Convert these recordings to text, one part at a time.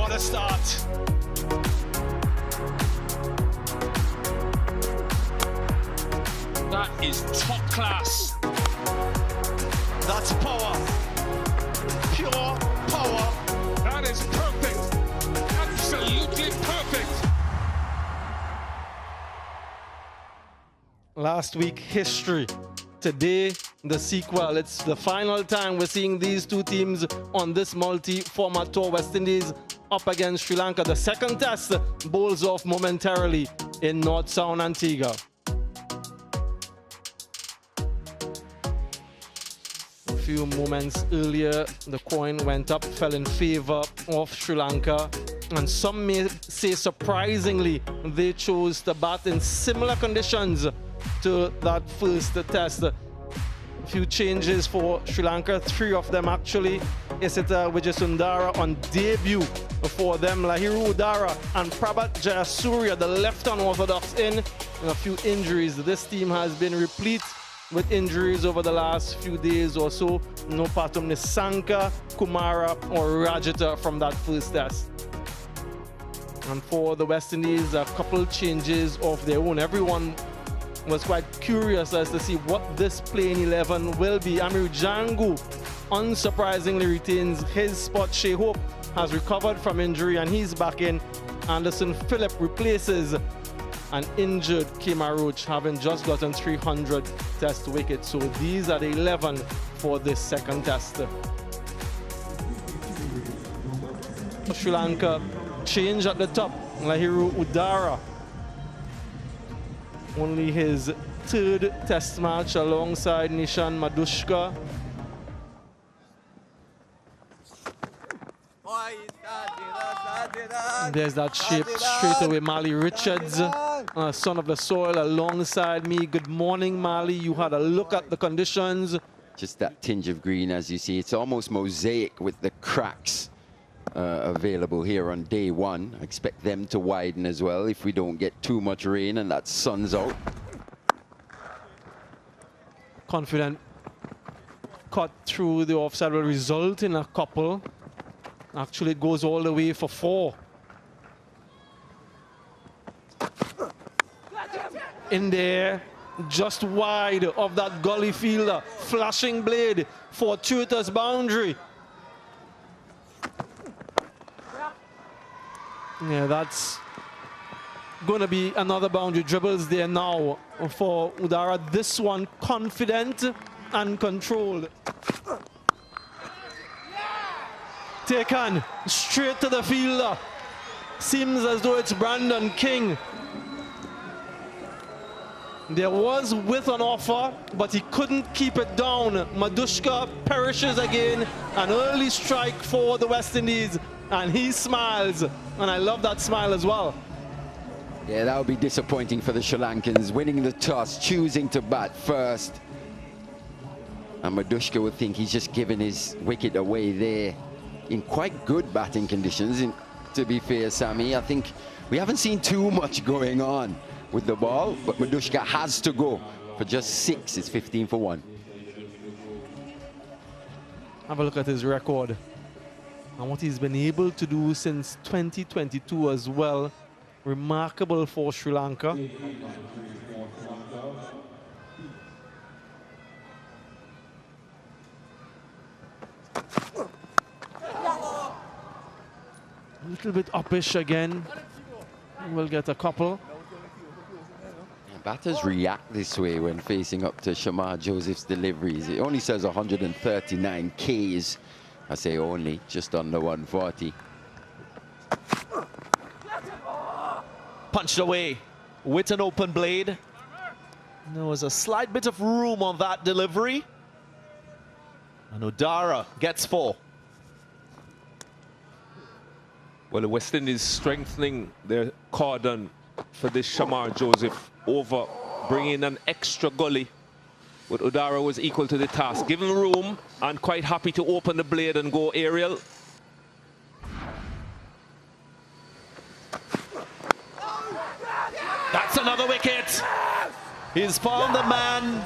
What a start. That is top class. That's power. Pure power. That is perfect. Absolutely perfect. Last week, history. Today, the sequel. It's the final time we're seeing these two teams on this multi-format tour. West Indies up against Sri Lanka. The second test bowls off momentarily in North Sound, Antigua. A few moments earlier, the coin went up, fell in favor of Sri Lanka. And some may say surprisingly, they chose to bat in similar conditions to that first test. A few changes for Sri Lanka, 3 of them actually. Isita Udara on debut for them. Lahiru, Udara and Prabhat Jayasuriya, the left unorthodox in. And a few injuries. This team has been replete with injuries over the last few days or so. No Patum Nisanka, Kumara or Rajita from that first test. And for the West Indies, a couple changes of their own. Everyone was quite curious as to see what this playing 11 will be. Amiru Jangu unsurprisingly retains his spot. Shea Hope has recovered from injury and he's back in. Anderson Phillip replaces an injured Kema Roach, having just gotten 300 test wickets. So these are the 11 for this second test. Sri Lanka change at the top. Lahiru Udara, only his 3rd test match alongside Nishan Madushka. There's that shape straight away. Mali Richards, son of the soil, alongside me. Good morning, Mali. You had a look at the conditions. Just that tinge of green, as you see. It's almost mosaic with the cracks available here on day 1. I expect them to widen as well if we don't get too much rain and that sun's out. Confident cut through the offside will result in a couple. Actually, it goes all the way for 4. In there, just wide of that gully fielder. Flashing blade, fortuitous boundary. Yeah, that's going to be another boundary. Dribbles there now for Udara. This one confident and controlled. Taken straight to the fielder. Seems as though it's Brandon King. There was width on offer, but he couldn't keep it down. Madushka perishes again. An early strike for the West Indies. And he smiles, and I love that smile as well. Yeah, that would be disappointing for the Sri Lankans, winning the toss, choosing to bat first. And Madushka would think he's just given his wicket away there in quite good batting conditions. To be fair, Sammy, I think we haven't seen too much going on with the ball, but Madushka has to go for just 6. It's 15 for 1. Have a look at his record and what he's been able to do since 2022 as well. Remarkable for Sri Lanka. A little bit uppish again. We'll get a couple. Batters react this way when facing up to Shamar Joseph's deliveries. It only says 139 Ks. I say only, just under 140. Punched away with an open blade. There was a slight bit of room on that delivery. And Udara gets 4. Well, the West Indies strengthening their cordon for this Shamar Joseph over, bringing an extra gully. But Udara was equal to the task, given room and quite happy to open the blade and go aerial. That's another wicket. He's found the man.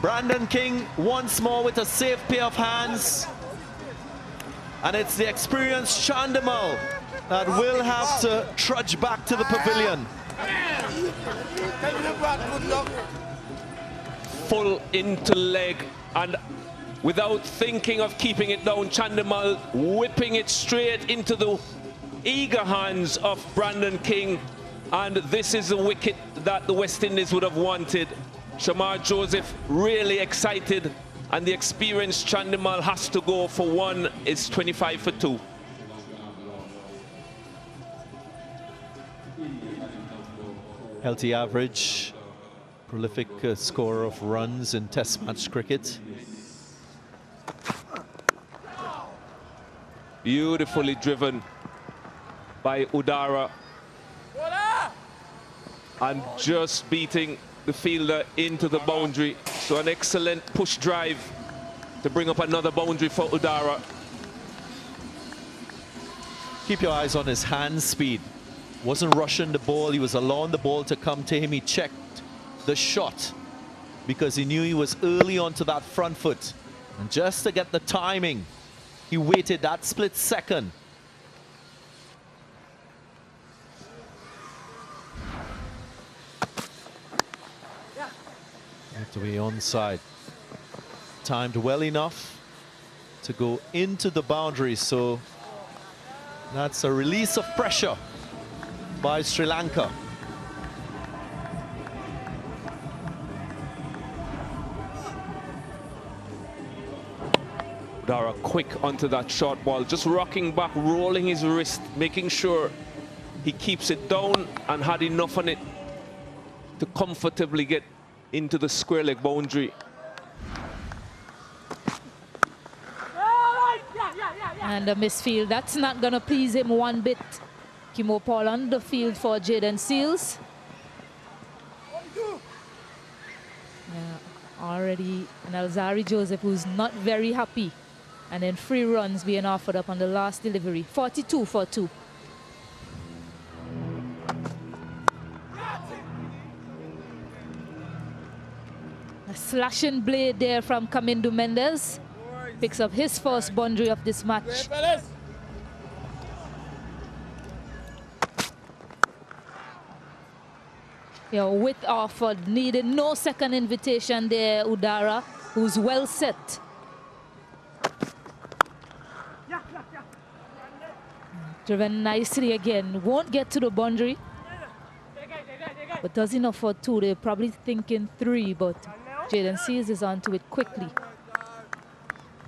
Brandon King once more with a safe pair of hands. And it's the experienced Chandimal that will have to trudge back to the pavilion. Full into leg, and without thinking of keeping it down, Chandimal whipping it straight into the eager hands of Brandon King. And this is the wicket that the West Indies would have wanted. Shamar Joseph really excited, and the experienced Chandimal has to go for one. It's 25 for 2. Healthy average, prolific scorer of runs in Test match cricket. Beautifully driven by Udara, and just beating the fielder into the boundary. So an excellent push drive to bring up another boundary for Udara. Keep your eyes on his hand speed. Wasn't rushing the ball, he was allowing the ball to come to him. He checked the shot because he knew he was early onto that front foot. And just to get the timing, he waited that split second. Have to be onside. Timed well enough to go into the boundary, so that's a release of pressure by Sri Lanka. Udara quick onto that short ball, just rocking back, rolling his wrist, making sure he keeps it down, and had enough on it to comfortably get into the square leg boundary. And a misfield, that's not going to please him one bit. Kimo Paul on the field for Jaden Seals. Already Nalzari Joseph, who's not very happy. And then 3 runs being offered up on the last delivery. 42 for 2. A slashing blade there from Kamindu Mendes. Picks up his first boundary of this match. With offered, needed no second invitation there, Udara, who's well set. Driven nicely again, won't get to the boundary, but does enough for 2. They're probably thinking 3, but Jaden Seals is onto it quickly.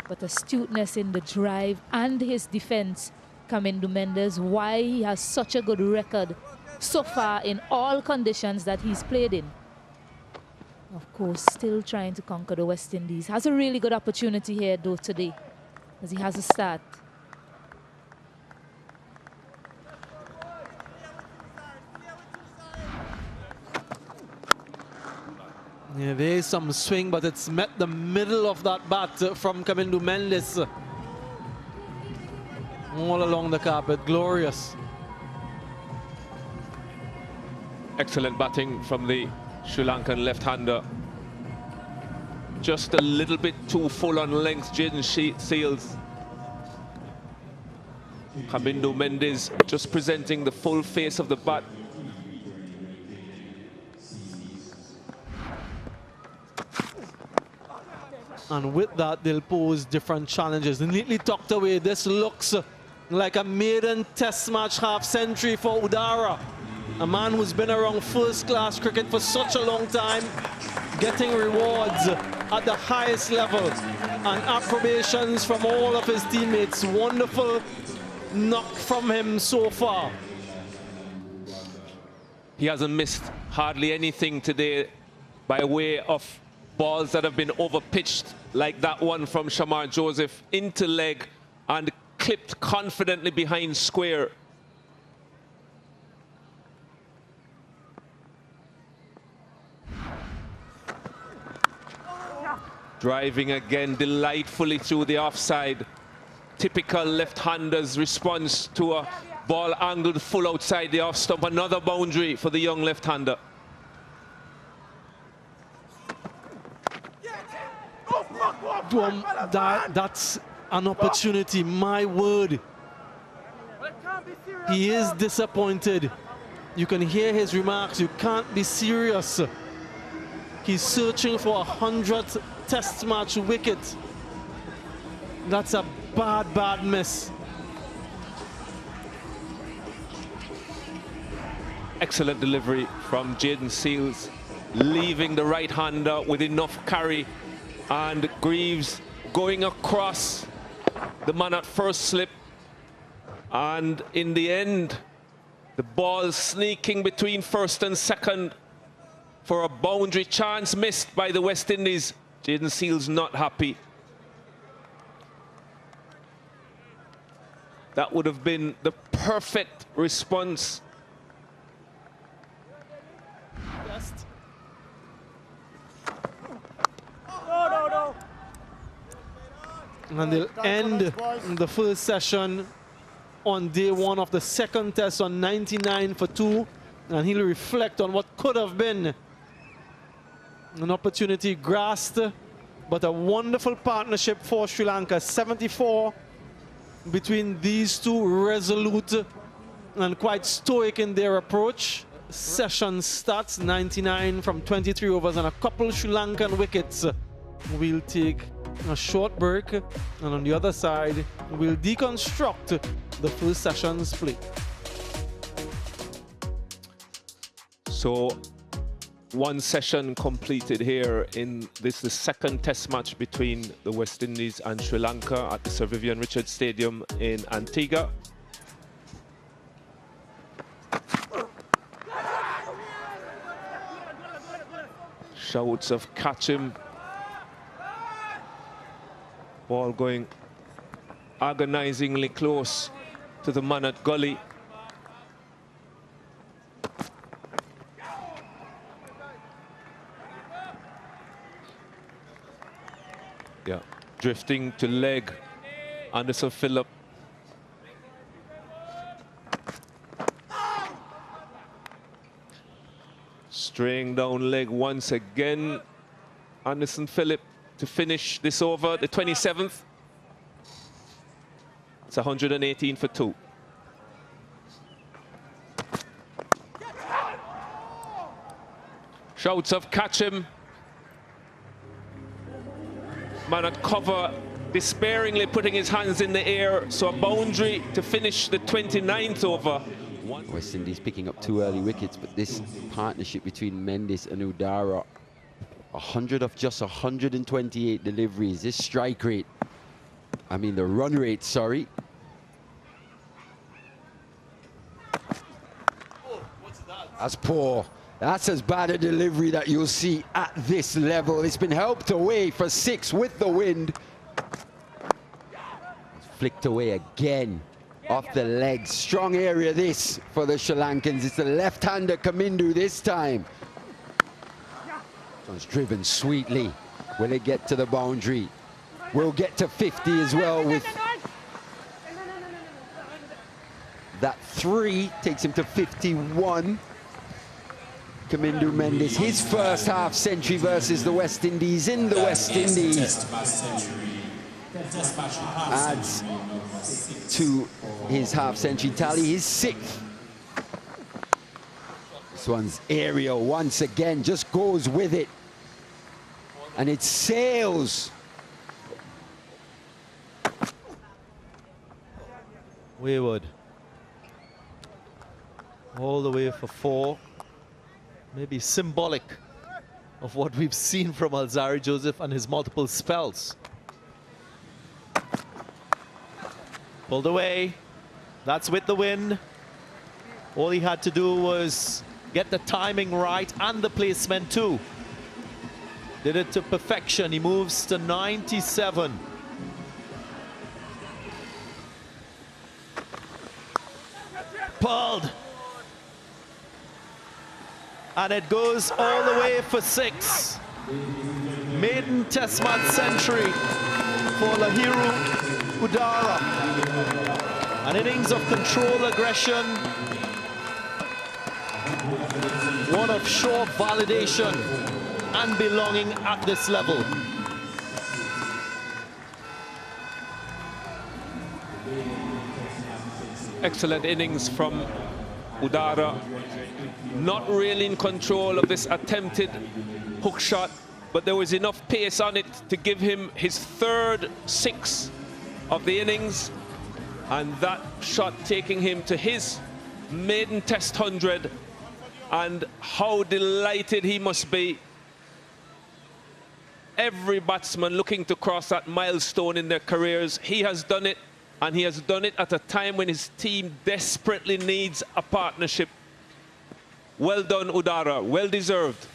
But astuteness in the drive and his defense, Kamindu Mendes, why he has such a good record so far in all conditions that he's played in. Of course, still trying to conquer the West Indies. Has a really good opportunity here though today, as he has a start. Yeah, there is some swing, but it's met the middle of that bat from Kamindu Mendes. All along the carpet, glorious. Excellent batting from the Sri Lankan left-hander. Just a little bit too full on length, Jaden Seals. Kamindu Mendes just presenting the full face of the bat. And with that, they'll pose different challenges. Neatly tucked away. This looks like a maiden test match half-century for Udara. A man who's been around first-class cricket for such a long time, getting rewards at the highest level. And approbations from all of his teammates. Wonderful knock from him so far. He hasn't missed hardly anything today by way of balls that have been over-pitched, like that one from Shamar Joseph, into leg and clipped confidently behind square. Driving again delightfully through the offside. Typical left-hander's response to a ball angled full outside the off stump. Another boundary for the young left-hander. That's an opportunity, my word. He is disappointed. You can hear his remarks, you can't be serious. He's searching for a 100th test match wicket. That's a bad, bad miss. Excellent delivery from Jaden Seals, leaving the right-hander with enough carry, and Greaves going across the man at first slip, and in the end the ball sneaking between first and second for a boundary, chance missed by the West Indies. Jaden Seals not happy. That would have been the perfect response. And they'll end the first session on day one of the second test on 99 for 2. And he'll reflect on what could have been an opportunity grasped, but a wonderful partnership for Sri Lanka. 74 between these two, resolute and quite stoic in their approach. Session starts 99 from 23 overs and a couple Sri Lankan wickets. We'll take a short break, and on the other side we'll deconstruct the first session's play. So one session completed here in this, the second test match between the West Indies and Sri Lanka at the Sir Vivian Richards Stadium in Antigua. Shouts of catch him. Ball going agonizingly close to the man at gully. Yeah, drifting to leg, Anderson Phillip. Straying down leg once again, Anderson Phillip to finish this over, the 27th. It's 118 for 2. Shouts of catch him. Man at cover, despairingly putting his hands in the air. So a boundary to finish the 29th over. West Indies picking up 2 early wickets, but this partnership between Mendes and Udara, 100 of just 128 deliveries. This strike rate, I mean the run rate, sorry. That's poor. That's as bad a delivery that you'll see at this level. It's been helped away for 6 with the wind. It's flicked away again off the legs. Strong area this for the Sri Lankans. It's the left-hander Kamindu this time. It's driven sweetly. Will it get to the boundary? We'll get to 50 as well with that 3. Takes him to 51. Kamindu Mendes, his first half century versus the West Indies in the West Indies. Adds to his half century tally, his 6th. This one's aerial once again, just goes with it. And it sails. Wayward. All the way for 4. Maybe symbolic of what we've seen from Alzarri Joseph and his multiple spells. Pulled away. That's with the win. All he had to do was get the timing right and the placement too. Did it to perfection. He moves to 97. Pulled. And it goes all the way for 6. Maiden test match century for Lahiru Udara. An innings of control, aggression. One of sure validation and belonging at this level. Excellent innings from Udara. Not really in control of this attempted hook shot, but there was enough pace on it to give him his third 6 of the innings, and that shot taking him to his maiden test 100, and how delighted he must be. Every batsman looking to cross that milestone in their careers. He has done it, and he has done it at a time when his team desperately needs a partnership. Well done, Udara, well deserved.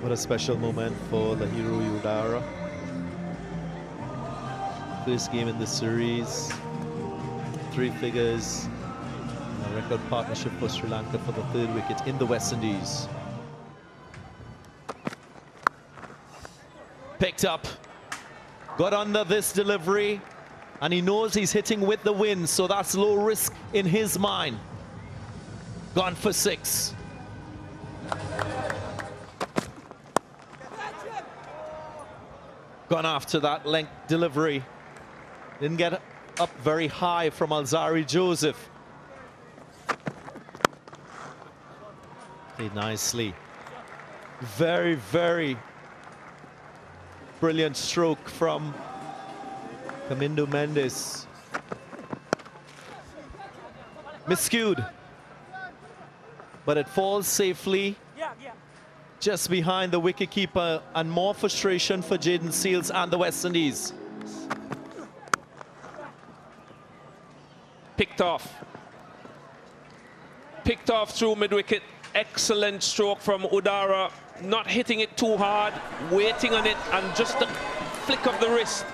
What a special moment for Lahiru Udara. First game in the series, 3 figures, a record partnership for Sri Lanka for the 3rd wicket in the West Indies. Picked up, got under this delivery, and he knows he's hitting with the wind, so that's low risk in his mind. Gone for 6. Gone after that length delivery. Didn't get up very high from Alzari Joseph. Played nicely. Very, very brilliant stroke from Kamindu Mendes. Miscued, but it falls safely just behind the wicketkeeper, and more frustration for Jaden Seals and the West Indies. Picked off. Picked off through mid-wicket. Excellent stroke from Udara. Not hitting it too hard, waiting on it, and just a flick of the wrist.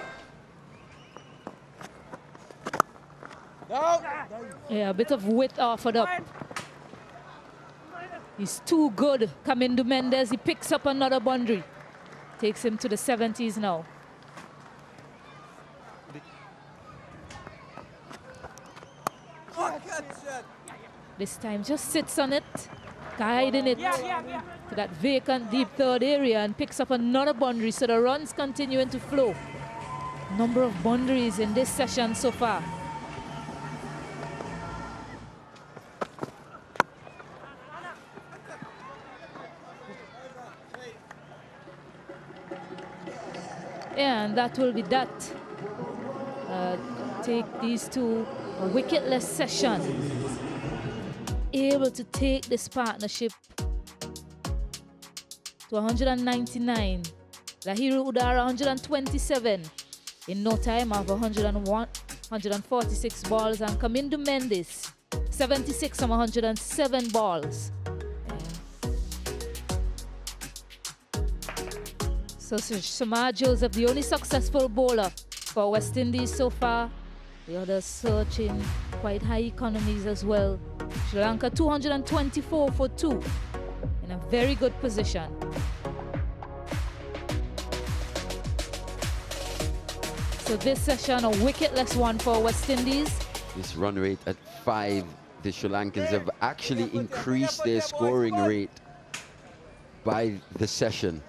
Yeah, a bit of width offered up. He's too good. Kamindu Mendes, he picks up another boundary. Takes him to the 70s now. This time just sits on it, guiding it to that vacant deep third area, and picks up another boundary, so the runs continuing to flow. Number of boundaries in this session so far. And that will be that. Take these two a wicketless session. Able to take this partnership to 199. Lahiru Udara 127 in no time of 146 balls, and Kamindu Mendes 76 from 107 balls. So Shamar Joseph, the only successful bowler for West Indies so far. The others searching quite high economies as well. Sri Lanka 224 for 2 in a very good position. So this session a wicketless one for West Indies. This run rate at 5, the Sri Lankans have actually increased their scoring rate by the session.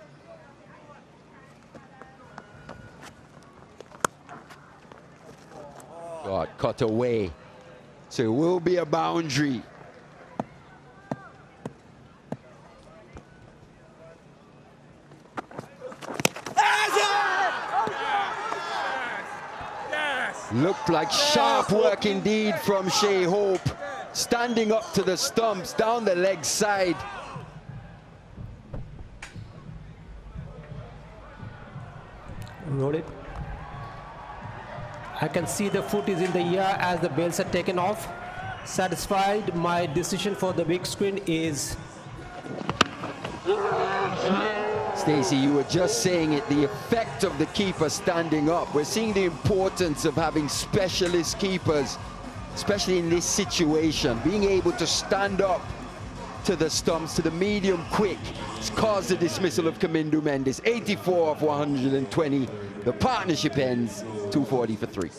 God, cut away. So it will be a boundary. Looked like sharp work indeed from Shea Hope. Standing up to the stumps, down the leg side. Roll it. I can see the foot is in the air as the bails are taken off. Satisfied, my decision for the big screen is... Stacey, you were just saying it, the effect of the keeper standing up. We're seeing the importance of having specialist keepers, especially in this situation. Being able to stand up to the stumps, to the medium quick. It's caused the dismissal of Kamindu Mendes. 84 of 120. The partnership ends 240 for 3.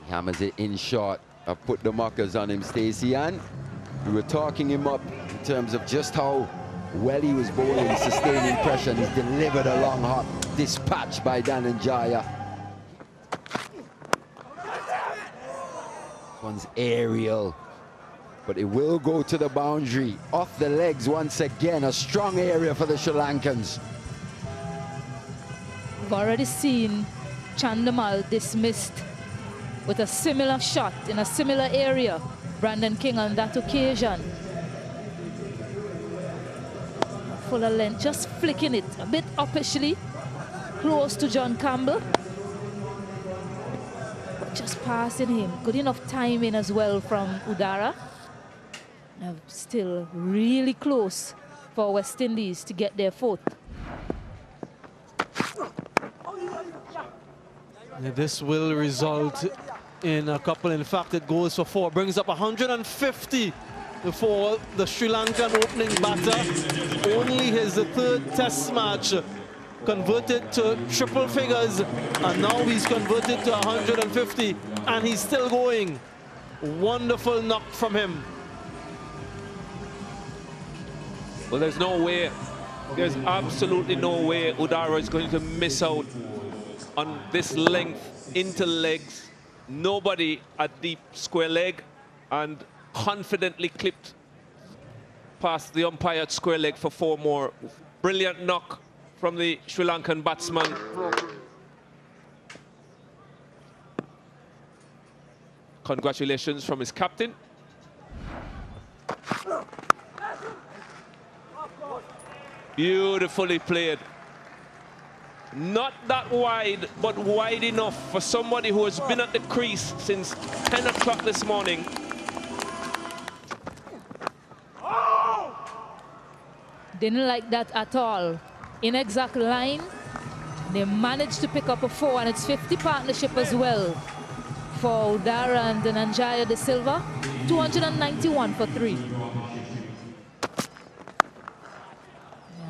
He hammers it in short. I've put the markers on him, Stacey, and we were talking him up in terms of just how Well, he was bowling, sustaining pressure, and he's delivered a long hop. Dispatched by Dhananjaya. This one's aerial, but it will go to the boundary. Off the legs once again, a strong area for the Sri Lankans. We've already seen Chandamal dismissed with a similar shot in a similar area. Brandon King on that occasion. Fuller length, just flicking it a bit uppishly, close to John Campbell. But just passing him. Good enough timing as well from Udara. Now still really close for West Indies to get their fourth. Yeah, this will result in a couple. In fact, it goes for 4. Brings up 150 for the Sri Lankan opening batter. Only his third test match converted to triple figures, and now he's converted to 150, and he's still going. Wonderful knock from him. Well, there's no way, there's absolutely no way Udara is going to miss out on this length into legs. Nobody at deep square leg, and confidently clipped past the umpire at square leg for 4 more. Brilliant knock from the Sri Lankan batsman. Congratulations from his captain. Beautifully played. Not that wide, but wide enough for somebody who has been at the crease since 10 o'clock this morning. Didn't like that at all. Inexact line. They managed to pick up a 4, and it's 50 partnership as well for Udara and Dhananjaya de Silva. 291 for 3.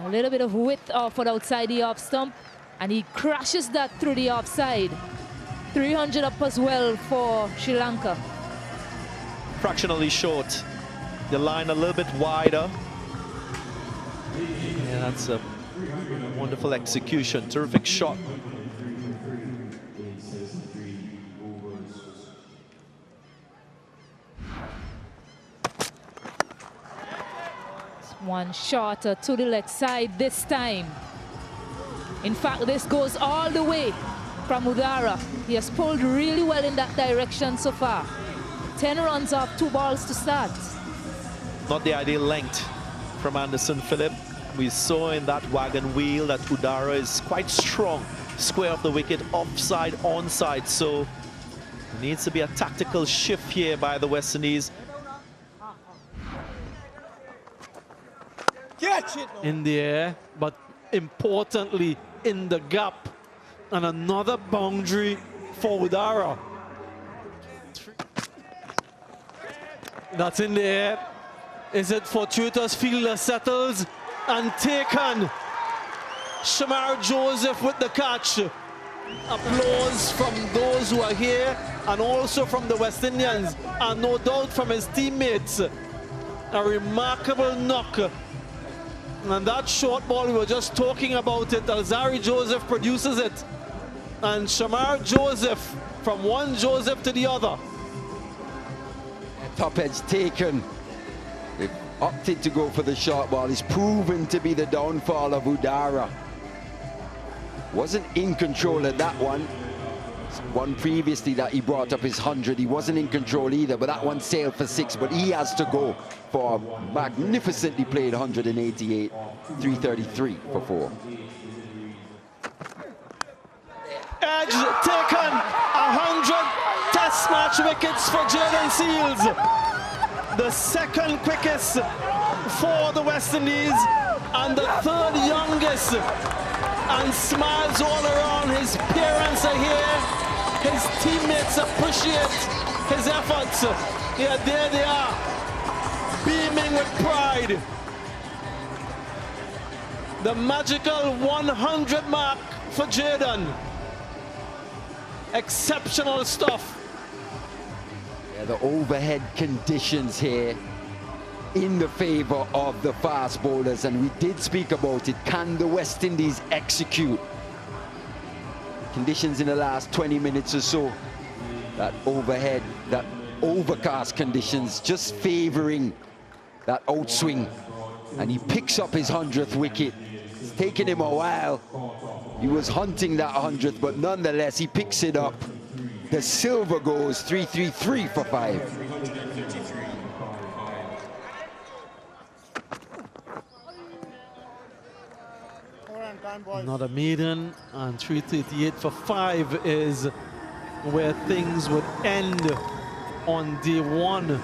A little bit of width off outside the off stump, and he crashes that through the offside. 300 up as well for Sri Lanka. Fractionally short. The line a little bit wider. Yeah, that's a wonderful execution. Terrific shot. One shorter to the leg side this time. In fact, this goes all the way from Udara. He has pulled really well in that direction so far. 10 runs off 2 balls to start. Not the ideal length from Anderson Phillip. We saw in that wagon wheel that Udara is quite strong. Square of the wicket, offside, onside. So there needs to be a tactical shift here by the West Indies. In the air, but importantly in the gap, and another boundary for Udara. That's in the air. Is it fortuitous? Fielder settles and taken. Shamar Joseph with the catch. Applause from those who are here, and also from the West Indians, and no doubt from his teammates. A remarkable knock. And that short ball, we were just talking about it. Alzari Joseph produces it. And Shamar Joseph, from one Joseph to the other. Top edge taken. They've opted to go for the short ball. It's proven to be the downfall of Udara. Wasn't in control of that one. One previously that he brought up his 100. He wasn't in control either, but that one sailed for 6. But he has to go for a magnificently played 188, 333 for 4. Edge taken. 100 test match wickets for Jaden Seals. The second quickest for the West Indies, and the third youngest. And smiles all around. His parents are here. His teammates appreciate his efforts. Yeah, there they are, beaming with pride. The magical 100 mark for Jaden. Exceptional stuff. Yeah, the overhead conditions here in the favor of the fast bowlers, and we did speak about it. Can the West Indies execute? Conditions in the last 20 minutes or so, that overhead, that overcast conditions just favoring that outswing, and he picks up his 100th wicket. It's taken him a while. He was hunting that 100th, but nonetheless he picks it up. The silver goes 333 for 5. Another maiden, and 338 for 5 is where things would end on day 1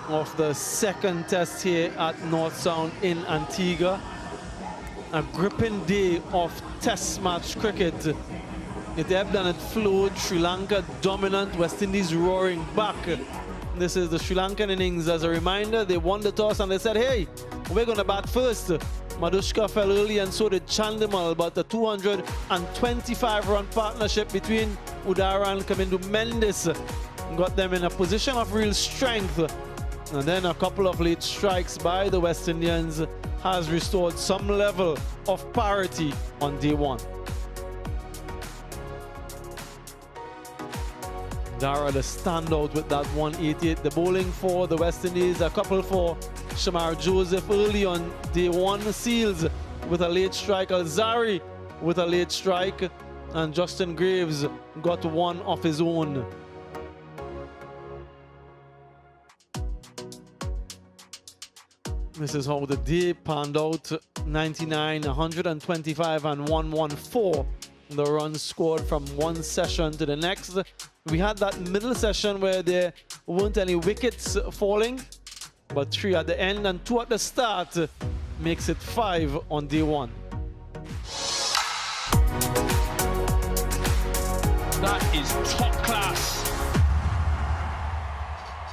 of the second test here at North Sound in Antigua. A gripping day of test match cricket. It ebbed and it flowed. Sri Lanka dominant, West Indies roaring back. This is the Sri Lankan innings. As a reminder, they won the toss and they said, hey, we're going to bat first. Madushka fell early and so did Chandimal, but the 225-run partnership between Udara and Kamindu Mendes got them in a position of real strength. And then a couple of late strikes by the West Indians has restored some level of parity on day 1. Udara the standout with that 188. The bowling for the West Indies, a couple for Shamar Joseph early on day 1. Seals with a late strike, Alzari with a late strike, and Justin Graves got one of his own. This is how the day panned out. 99, 125 and 114. The runs scored from one session to the next. We had that middle session where there weren't any wickets falling, but 3 at the end and 2 at the start makes it 5 on day 1. That is top class.